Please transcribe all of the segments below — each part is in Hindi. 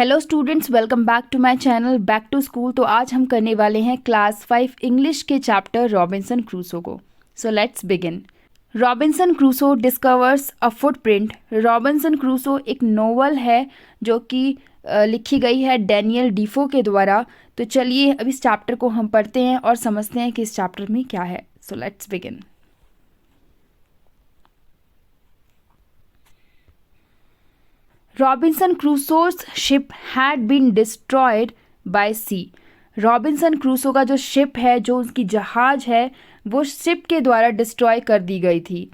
Hello students, welcome back to my channel back to school. तो आज हम करने वाले हैं क्लास 5 इंग्लिश के चैप्टर रॉबिन्सन क्रूसो को। So let's begin. Robinson Crusoe discovers a footprint. Robinson Crusoe एक नोवेल है जो कि लिखी गई है डैनियल डीफो के द्वारा। तो चलिए अब इस चैप्टर को हम पढ़ते हैं और समझते हैं कि इस चैप्टर में क्या है। So let's begin. Robinson Crusoe's ship had been destroyed by sea. Robinson Crusoe का जो शिप है, जो उसकी जहाज है, वो शिप के द्वारा डिस्ट्रॉय कर दी गई थी।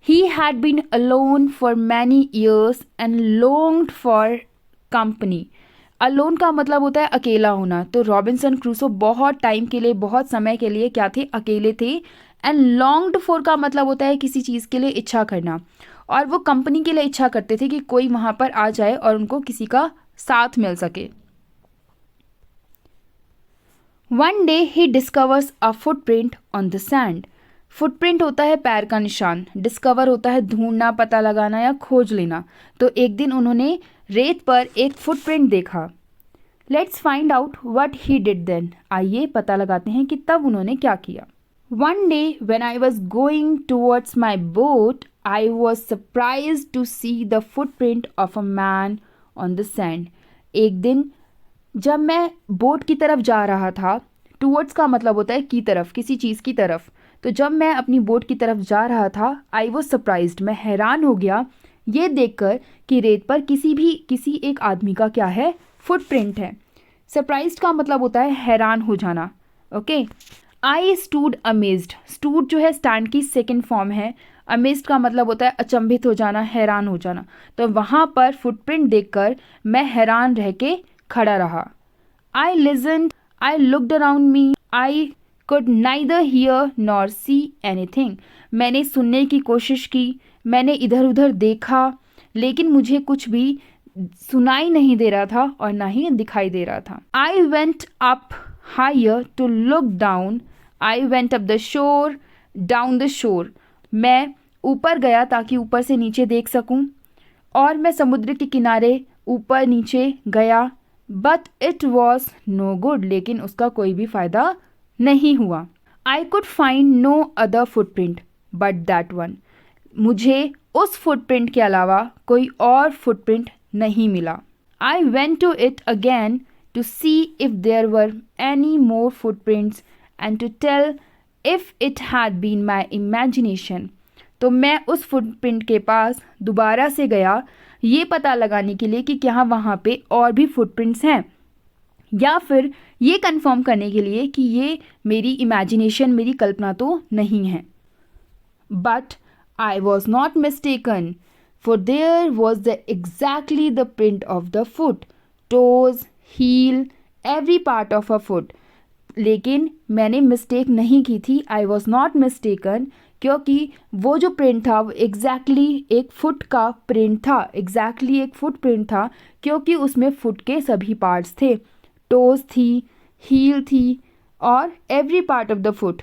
He had been alone for many years and longed for company. Alone का मतलब होता है अकेला होना। तो रॉबिन्सन क्रूसो बहुत टाइम के लिए, बहुत समय के लिए क्या थे? अकेले थे। एंड लॉन्ग्ड फॉर का मतलब होता है किसी चीज़ के लिए इच्छा करना, और वो कंपनी के लिए इच्छा करते थे कि कोई वहाँ पर आ जाए और उनको किसी का साथ मिल सके। One day he discovers a footprint on the sand. Footprint होता है पैर का निशान, डिस्कवर होता है ढूंढना, पता लगाना या खोज लेना। तो एक दिन उन्होंने रेत पर एक फुटप्रिंट देखा। Let's find out what he did then. आइए पता लगाते हैं कि तब उन्होंने क्या किया। One day when I was going towards my boat I was surprise to see the footprint of a man on the sand. एक दिन जब मैं बोट की तरफ जा रहा था, टूवर्ड्स का मतलब होता है की तरफ, किसी चीज़ की तरफ। तो जब मैं अपनी बोट की तरफ जा रहा था, आई वॉज सरप्राइज्ड, मैं हैरान हो गया ये देखकर कि रेत पर किसी एक आदमी का क्या है? फुटप्रिंट है। सरप्राइज्ड का मतलब होता है हैरान हो जाना। Okay. I stood amazed. Stood जो है स्टैंड की सेकेंड फॉर्म है। अमेज्ड का मतलब होता है अचंभित हो जाना, हैरान हो जाना। तो वहाँ पर फुटप्रिंट देखकर मैं हैरान रह के खड़ा रहा। I listened, I looked around me, I could neither hear nor see anything. मैंने सुनने की कोशिश की, मैंने इधर उधर देखा, लेकिन मुझे कुछ भी सुनाई नहीं दे रहा था और ना ही दिखाई दे रहा था। I went up higher to look down. I went up the shore, down the shore. मैं ऊपर गया ताकि ऊपर से नीचे देख सकूं, और मैं समुद्र के किनारे ऊपर नीचे गया। But it was no good. लेकिन उसका कोई भी फ़ायदा नहीं हुआ। I could find no other footprint but that one. मुझे उस फुटप्रिंट के अलावा कोई और फुटप्रिंट नहीं मिला। I went to it again to see if there were any more footprints and to tell if it had been my imagination. तो मैं उस फुटप्रिंट के पास दोबारा से गया ये पता लगाने के लिए कि क्या वहाँ पे और भी फुटप्रिंट्स हैं, या फिर ये कंफर्म करने के लिए कि ये मेरी इमेजिनेशन, मेरी कल्पना तो नहीं है। But I was not mistaken, for there was exactly the print of the foot, toes, heel, every part of a foot. लेकिन मैंने मिस्टेक नहीं की थी। आई वॉज नॉट मिस्टेकन, क्योंकि वो जो प्रिंट था वो एग्जैक्टली एक फुट का प्रिंट था, एग्जैक्टली एक फुट प्रिंट था, क्योंकि उसमें फुट के सभी पार्ट्स थे। टोज थी, हील थी, और every part of the foot,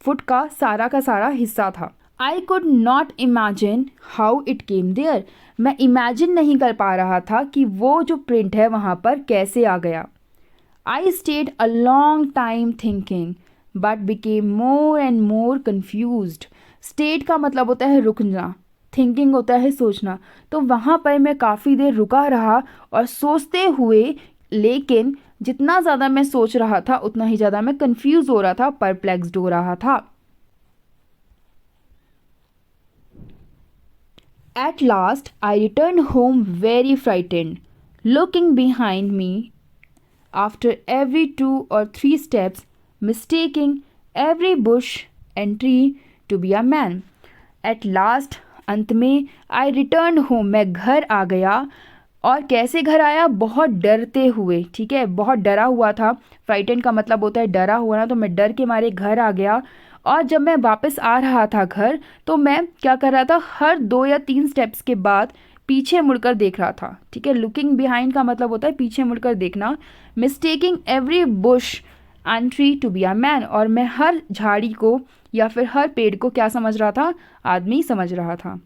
foot का सारा हिस्सा था। I could not imagine how it came there. मैं इमेजिन नहीं कर पा रहा था कि वो जो प्रिंट है वहाँ पर कैसे आ गया। I stayed a long time thinking but became more and more confused. Stayed का मतलब होता है रुकना, थिंकिंग होता है सोचना। तो वहाँ पर मैं काफ़ी देर रुका रहा और सोचते हुए, लेकिन जितना ज़्यादा मैं सोच रहा था उतना ही ज़्यादा मैं कन्फ्यूज़ हो रहा था, परप्लेक्स्ड हो रहा था। At last, I returned home very frightened, looking behind me after every 2 or 3 steps, mistaking every bush and tree to be a man. At last, अंत में I returned home, मैं घर आ गया। और कैसे घर आया? बहुत डरते हुए। ठीक है, बहुत डरा हुआ था। फ्राइटेंड का मतलब होता है डरा हुआ ना, तो मैं डर के मारे घर आ गया। और जब मैं वापस आ रहा था घर, तो मैं क्या कर रहा था? हर 2 या 3 स्टेप्स के बाद पीछे मुड़कर देख रहा था। ठीक है, लुकिंग बिहाइंड का मतलब होता है पीछे मुड़कर देखना। Mistaking every bush and tree to be a man. और मैं हर झाड़ी को या फिर हर पेड़ को क्या समझ रहा था? आदमी समझ रहा था।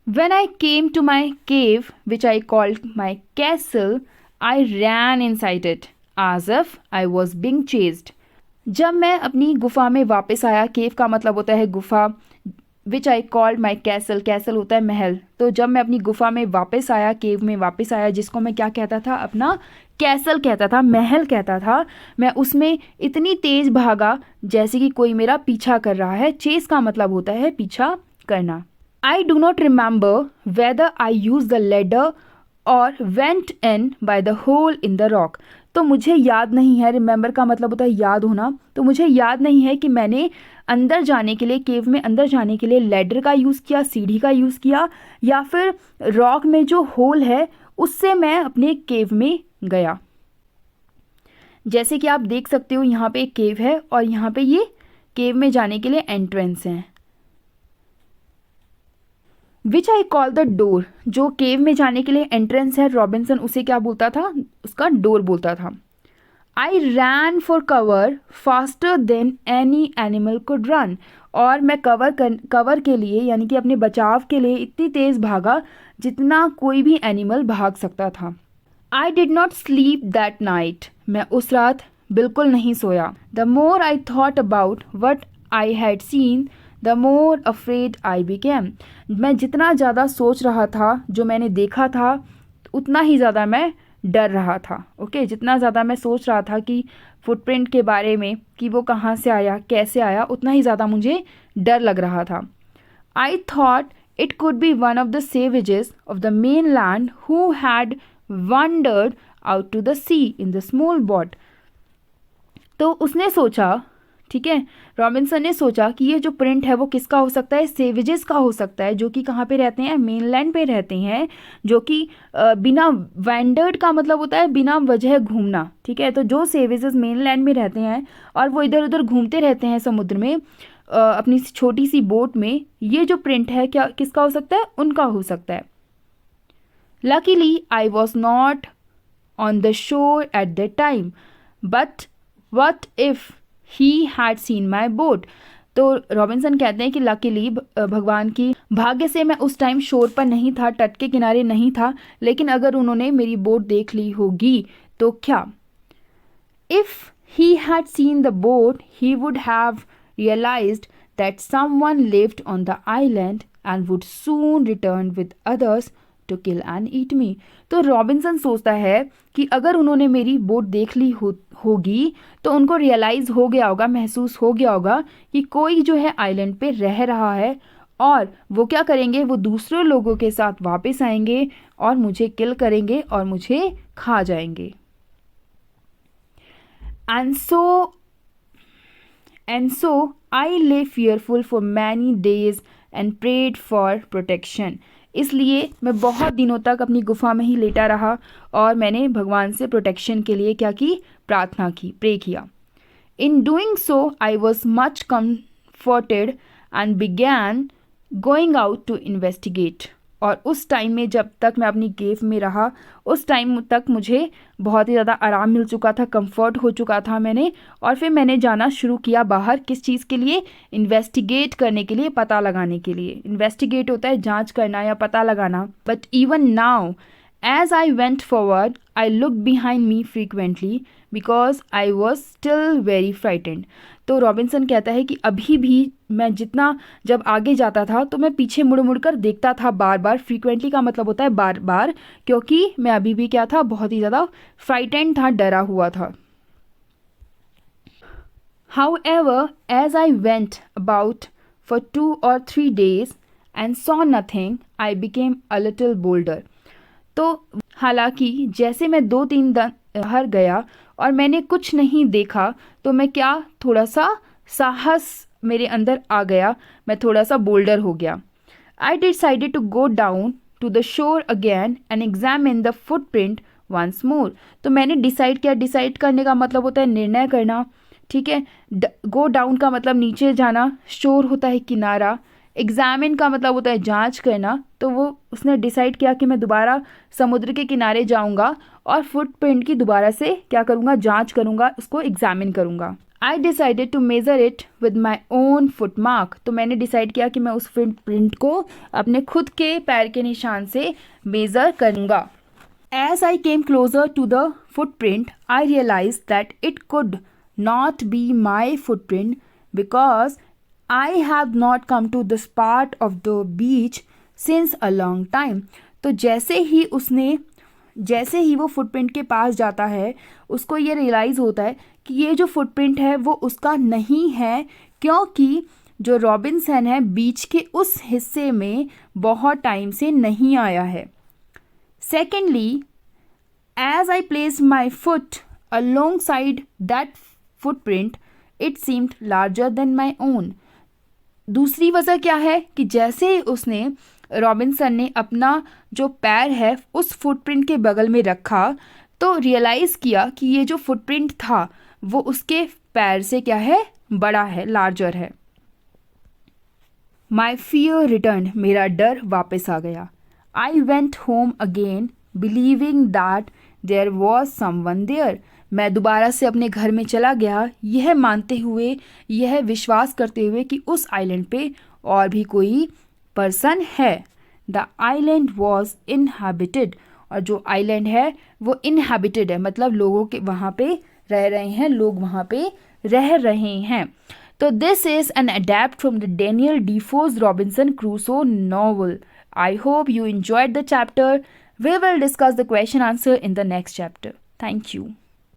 When I came to my cave, which I called my castle, I ran inside it as if I was being chased. जब मैं अपनी गुफा में वापस आया, केव का मतलब होता है गुफा, which I called my castle, castle होता है महल। तो जब मैं अपनी गुफा में वापस आया, केव में वापस आया, जिसको मैं क्या कहता था, अपना कैसल कहता था, महल कहता था, मैं उसमें इतनी तेज़ भागा जैसे कि कोई मेरा पीछा कर रहा है। चेस का मतलब होता है पीछा करना। I do not remember whether I use the ladder और went in by the hole in the rock. तो मुझे याद नहीं है, रिमेंबर का मतलब होता है याद होना, तो मुझे याद नहीं है कि मैंने अंदर जाने के लिए, केव में अंदर जाने के लिए लैडर का यूज़ किया, सीढ़ी का यूज़ किया, या फिर रॉक में जो होल है उससे मैं अपने केव में गया। जैसे कि आप देख सकते हो यहाँ पे एक केव है और यहाँ पे ये केव में जाने के लिए एंट्रेंस है, विच आई कॉल द डोर। जो केव में जाने के लिए एंट्रेंस है, रॉबिन्सन उसे क्या बोलता था, उसका डोर बोलता था। I ran for cover faster than any animal could run. और मैं कवर के लिए, यानी कि अपने बचाव के लिए इतनी तेज़ भागा जितना कोई भी एनिमल भाग सकता था। I did not sleep that night. मैं उस रात बिल्कुल नहीं सोया। The more I thought about what I had seen the more afraid I became. मैं जितना ज़्यादा सोच रहा था, जो मैंने देखा था, उतना ही ज़्यादा मैं डर रहा था। ओके, जितना ज़्यादा मैं सोच रहा था कि फुटप्रिंट के बारे में, कि वो कहाँ से आया, कैसे आया, उतना ही ज़्यादा मुझे डर लग रहा था। I thought it could be one of the savages of the mainland who had wandered out to the sea in the small boat. तो उसने सोचा, ठीक है, रॉबिन्सन ने सोचा कि ये जो प्रिंट है वो किसका हो सकता है, सेवेजेस का हो सकता है, जो कि कहाँ पे रहते हैं, मेनलैंड पे रहते हैं, जो कि बिना, वैंडर्ड का मतलब होता है बिना वजह घूमना, ठीक है। तो जो सेवेजेस मेनलैंड में रहते हैं और वो इधर उधर घूमते रहते हैं समुद्र में अपनी छोटी सी बोट में, ये जो प्रिंट है क्या किसका हो सकता है, उनका हो सकता है। Luckily I was not on the shore at the time, but what if he had seen my boat. तो रॉबिन्सन कहते हैं कि लकीली, भगवान की भाग्य से, मैं उस टाइम शोर पर नहीं था, तट के किनारे नहीं था, लेकिन अगर उन्होंने मेरी बोट देख ली होगी तो क्या। If he had seen the boat he would have realised that someone lived on the island and would soon return with others to kill and eat me. तो रॉबिन्सन सोचता है कि अगर उन्होंने मेरी बोट देख ली होगी तो उनको रियलाइज़ हो गया होगा, महसूस हो गया होगा कि कोई जो है आइलैंड पे रह रहा है, और वो क्या करेंगे, वो दूसरे लोगों के साथ वापस आएंगे और मुझे किल करेंगे और मुझे खा जाएंगे। And so I lay fearful for many days and prayed for protection. इसलिए मैं बहुत दिनों तक अपनी गुफा में ही लेटा रहा और मैंने भगवान से प्रोटेक्शन के लिए क्या की, प्रार्थना की, प्रे किया। In doing so I was much comforted and began going out to investigate. और उस टाइम में, जब तक मैं अपनी केव में रहा, उस टाइम तक मुझे बहुत ही ज़्यादा आराम मिल चुका था, कंफर्ट हो चुका था मैंने, और फिर मैंने जाना शुरू किया बाहर। किस चीज़ के लिए, इन्वेस्टिगेट करने के लिए, पता लगाने के लिए। इन्वेस्टिगेट होता है जांच करना या पता लगाना। But even now as I went forward I look behind me frequently because I was still very frightened. तो रॉबिन्सन कहता है कि अभी भी मैं जितना जब आगे जाता था तो मैं पीछे मुड़ मुड़ कर देखता था बार बार। फ्रीक्वेंटली का मतलब होता है बार बार, क्योंकि मैं अभी भी क्या था, बहुत ही ज़्यादा फ्राइटेंड था, डरा हुआ था। However as I went about for 2 or 3 days and saw nothing I became a little bolder. तो हालांकि जैसे मैं 2-3 दिन बाहर गया और मैंने कुछ नहीं देखा, तो मैं क्या, थोड़ा सा साहस मेरे अंदर आ गया, मैं थोड़ा सा बोल्डर हो गया। I decided to go down to the shore again and examine the footprint once more. तो मैंने डिसाइड किया, डिसाइड करने का मतलब होता है निर्णय करना, ठीक है। गो डाउन का मतलब नीचे जाना, शोर होता है किनारा, एग्जामिन का मतलब होता है जांच करना। तो वो उसने डिसाइड किया कि मैं दोबारा समुद्र के किनारे जाऊंगा और फुटप्रिंट की दोबारा से क्या करूंगा, जांच करूंगा, उसको एग्जामिन करूंगा। I decided to measure it with my own foot mark. तो मैंने डिसाइड किया कि मैं उस फुटप्रिंट को अपने खुद के पैर के निशान से मेज़र करूँगा। As I came closer to the footprint, I realized that it could not be my footprint because I have not come to this part of the beach since a long time. तो जैसे ही वो फुटप्रिंट के पास जाता है, उसको ये रियलाइज़ होता है कि ये जो फुटप्रिंट है वो उसका नहीं है, क्योंकि जो रॉबिन्सन है बीच के उस हिस्से में बहुत टाइम से नहीं आया है। Secondly, as I placed my foot alongside that footprint, it seemed larger than my own. दूसरी वजह क्या है कि जैसे ही उसने रॉबिन्सन ने अपना जो पैर है उस फुटप्रिंट के बगल में रखा, तो रियलाइज़ किया कि ये जो फुटप्रिंट था वो उसके पैर से क्या है, बड़ा है, लार्जर है। माई फियर रिटर्न, मेरा डर वापस आ गया। I went home again believing that there was someone there. मैं दोबारा से अपने घर में चला गया, यह मानते हुए, यह विश्वास करते हुए कि उस आइलैंड पे और भी कोई पर्सन है। द आइलैंड वॉज इनहैबिटेड, और जो आइलैंड है वो इनहैबिटेड है, मतलब लोगों के वहाँ पे रह रहे हैं, लोग वहाँ पे रह रहे हैं। तो this is an adapt from the Daniel Defoe's Robinson Crusoe novel. I hope you enjoyed the chapter. We will discuss the question answer in the next chapter. Thank you.